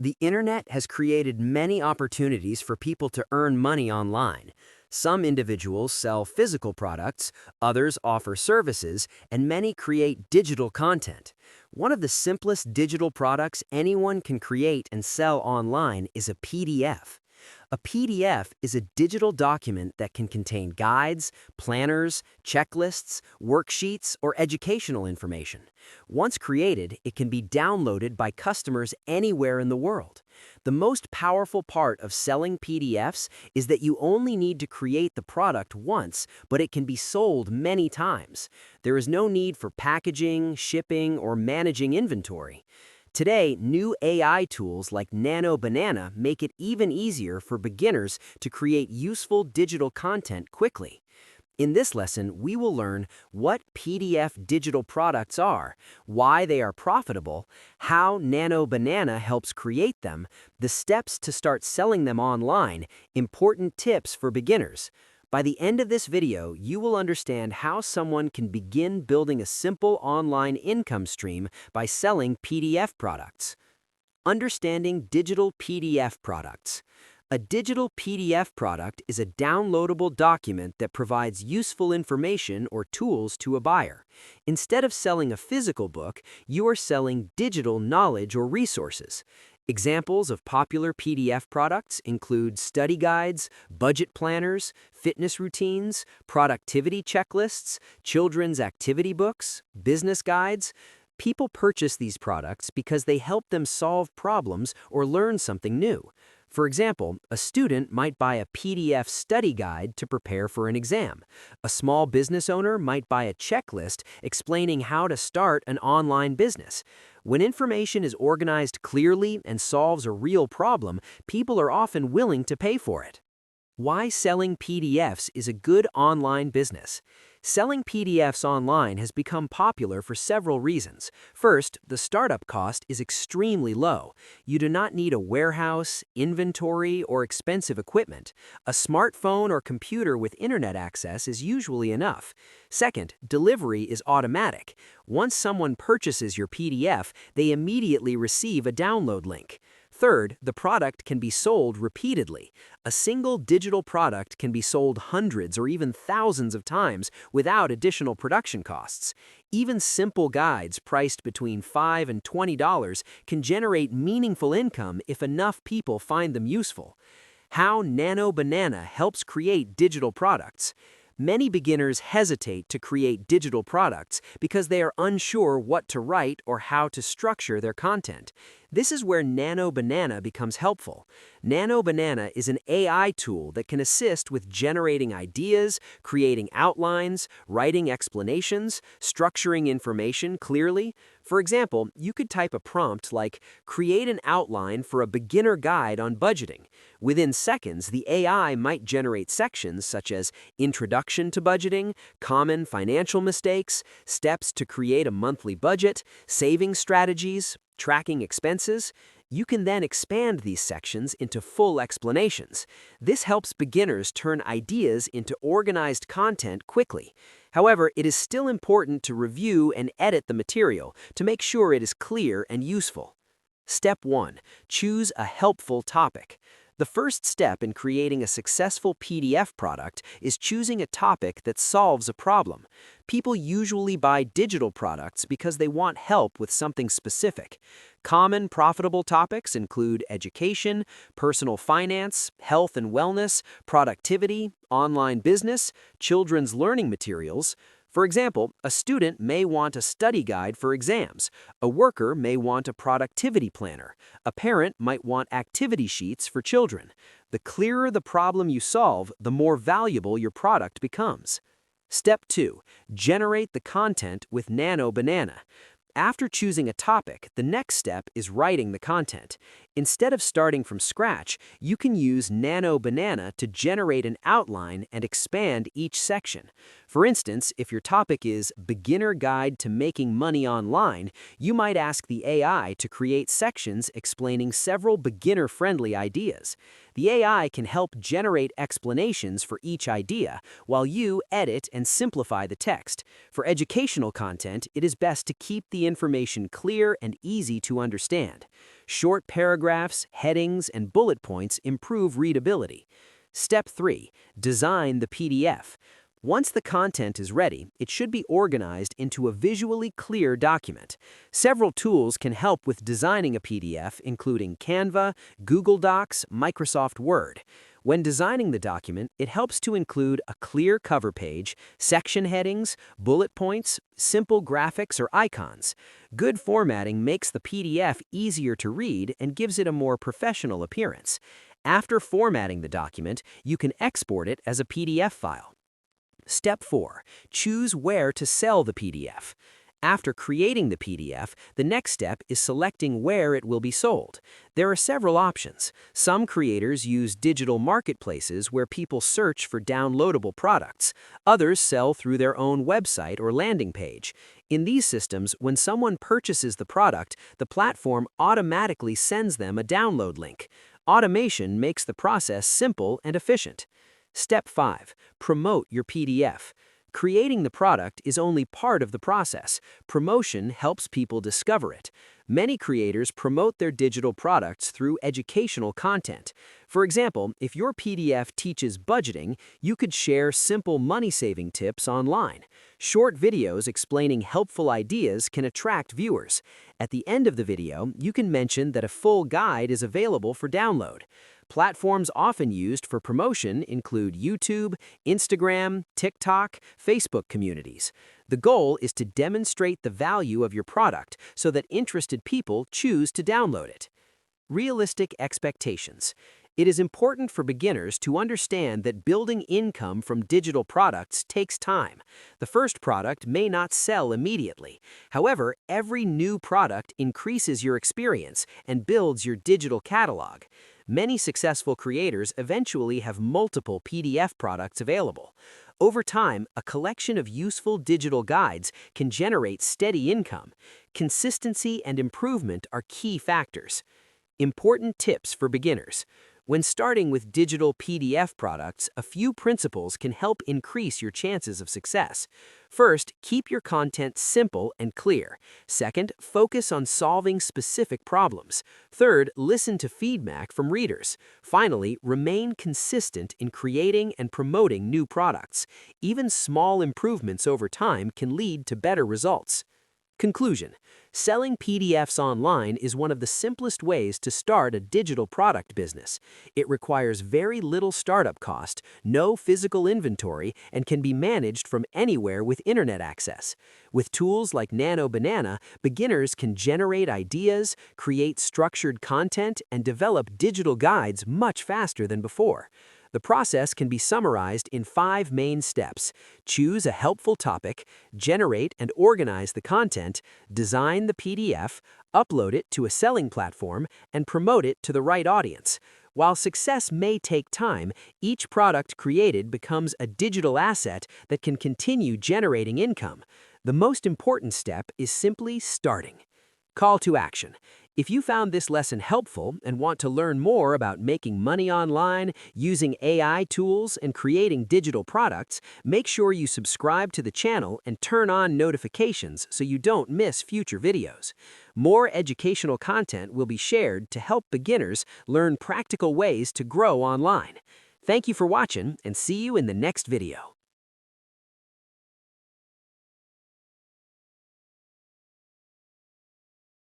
The internet has created many opportunities for people to earn money online. Some individuals sell physical products, others offer services, and many create digital content. One of the simplest digital products anyone can create and sell online is a PDF. A PDF is a digital document that can contain guides, planners, checklists, worksheets, or educational information. Once created, it can be downloaded by customers anywhere in the world. The most powerful part of selling PDFs is that you only need to create the product once, but it can be sold many times. There is no need for packaging, shipping, or managing inventory. Today, new AI tools like Nano Banana make it even easier for beginners to create useful digital content quickly. In this lesson, we will learn what PDF digital products are, why they are profitable, how Nano Banana helps create them, the steps to start selling them online, important tips for beginners. By the end of this video, you will understand how someone can begin building a simple online income stream by selling PDF products. Understanding digital PDF products. A digital PDF product is a downloadable document that provides useful information or tools to a buyer. Instead of selling a physical book, you are selling digital knowledge or resources. Examples of popular PDF products include study guides, budget planners, fitness routines, productivity checklists, children's activity books, business guides. People purchase these products because they help them solve problems or learn something new. For example, a student might buy a PDF study guide to prepare for an exam. A small business owner might buy a checklist explaining how to start an online business. When information is organized clearly and solves a real problem, people are often willing to pay for it. Why selling PDFs is a good online business. Selling PDFs online has become popular for several reasons. First, the startup cost is extremely low. You do not need a warehouse, inventory, or expensive equipment. A smartphone or computer with internet access is usually enough. Second, delivery is automatic. Once someone purchases your PDF, they immediately receive a download link. Third, the product can be sold repeatedly. A single digital product can be sold hundreds or even thousands of times without additional production costs. Even simple guides priced between $5 and $20 can generate meaningful income if enough people find them useful. How Nano Banana helps create digital products. Many beginners hesitate to create digital products because they are unsure what to write or how to structure their content. This is where Nano Banana becomes helpful. Nano Banana is an AI tool that can assist with generating ideas, creating outlines, writing explanations, structuring information clearly. For example, you could type a prompt like, "Create an outline for a beginner guide on budgeting." Within seconds, the AI might generate sections such as Introduction to Budgeting, Common Financial Mistakes, Steps to Create a Monthly Budget, Saving Strategies, Tracking Expenses. You can then expand these sections into full explanations. This helps beginners turn ideas into organized content quickly. However, it is still important to review and edit the material to make sure it is clear and useful. Step 1. Choose a helpful topic. The first step in creating a successful PDF product is choosing a topic that solves a problem. People usually buy digital products because they want help with something specific. Common profitable topics include education, personal finance, health and wellness, productivity, online business, children's learning materials. For example, a student may want a study guide for exams. A worker may want a productivity planner. A parent might want activity sheets for children. The clearer the problem you solve, the more valuable your product becomes. Step 2. Generate the content with Nano Banana. After choosing a topic, the next step is writing the content. Instead of starting from scratch, you can use Nano Banana to generate an outline and expand each section. For instance, if your topic is Beginner Guide to Making Money Online, you might ask the AI to create sections explaining several beginner-friendly ideas. The AI can help generate explanations for each idea, while you edit and simplify the text. For educational content, it is best to keep the information clear and easy to understand. Short paragraphs, headings, and bullet points improve readability. Step 3. Design the PDF. Once the content is ready, it should be organized into a visually clear document. Several tools can help with designing a PDF, including Canva, Google Docs, Microsoft Word. When designing the document, it helps to include a clear cover page, section headings, bullet points, simple graphics or icons. Good formatting makes the PDF easier to read and gives it a more professional appearance. After formatting the document, you can export it as a PDF file. Step 4. Choose where to sell the PDF. After creating the PDF, the next step is selecting where it will be sold. There are several options. Some creators use digital marketplaces where people search for downloadable products. Others sell through their own website or landing page. In these systems, when someone purchases the product, the platform automatically sends them a download link. Automation makes the process simple and efficient. Step 5. Promote your PDF. Creating the product is only part of the process. Promotion helps people discover it. Many creators promote their digital products through educational content. For example, if your PDF teaches budgeting, you could share simple money-saving tips online. Short videos explaining helpful ideas can attract viewers. At the end of the video, you can mention that a full guide is available for download. Platforms often used for promotion include YouTube, Instagram, TikTok, Facebook communities. The goal is to demonstrate the value of your product so that interested people choose to download it. Realistic expectations. It is important for beginners to understand that building income from digital products takes time. The first product may not sell immediately. However, every new product increases your experience and builds your digital catalog. Many successful creators eventually have multiple PDF products available. Over time, a collection of useful digital guides can generate steady income. Consistency and improvement are key factors. Important tips for beginners. When starting with digital PDF products, a few principles can help increase your chances of success. First, keep your content simple and clear. Second, focus on solving specific problems. Third, listen to feedback from readers. Finally, remain consistent in creating and promoting new products. Even small improvements over time can lead to better results. Conclusion. Selling PDFs online is one of the simplest ways to start a digital product business. It requires very little startup cost, no physical inventory, and can be managed from anywhere with internet access. With tools like Nano Banana, beginners can generate ideas, create structured content, and develop digital guides much faster than before. The process can be summarized in 5 main steps. Choose a helpful topic, generate and organize the content, design the PDF, upload it to a selling platform, and promote it to the right audience. While success may take time, each product created becomes a digital asset that can continue generating income. The most important step is simply starting. Call to action. If you found this lesson helpful and want to learn more about making money online, using AI tools, and creating digital products, make sure you subscribe to the channel and turn on notifications so you don't miss future videos. More educational content will be shared to help beginners learn practical ways to grow online. Thank you for watching, and see you in the next video.